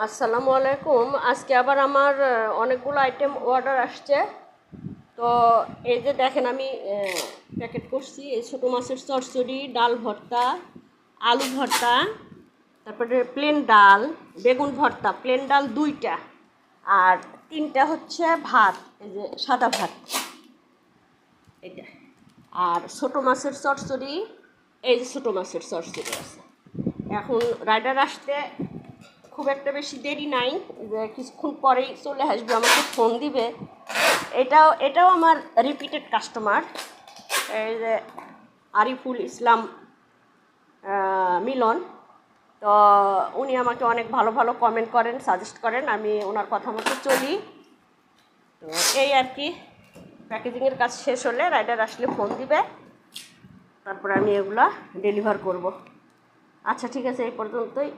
আসসালামু আলাইকুম। আজকে আবার আমার অনেকগুলো আইটেম অর্ডার আসছে। তো এই যে দেখেন আমি প্যাকেট করছি, এই ছোটো মাছের চচ্চড়ি, ডাল ভর্তা, আলু ভর্তা, তারপরে প্লেন ডাল, বেগুন ভর্তা, প্লেন ডাল 2টা, আর 3টা হচ্ছে ভাত, এই যে সাদা ভাত এটা, আর ছোটো মাছের চচ্চড়ি, এই যে ছোটো মাছের চচ্চড়ি আছে। এখন রাইডার আসতে খুব একটা বেশি দেরি নাই, যে কিছুক্ষণ পরেই চলে আসবে, আমাকে ফোন দিবে। এটাও আমার রিপিটেড কাস্টমার, এই যে আরিফুল ইসলাম মিলন। তো উনি আমাকে অনেক ভালো ভালো কমেন্ট করেন, সাজেস্ট করেন, আমি ওনার কথা মতো চলি। তো এই আর কি, প্যাকেজিংয়ের কাজ শেষ হলে রাইডার আসলে ফোন দিবে, তারপরে আমি এগুলা ডেলিভার করব। আচ্ছা ঠিক আছে, এই পর্যন্তই।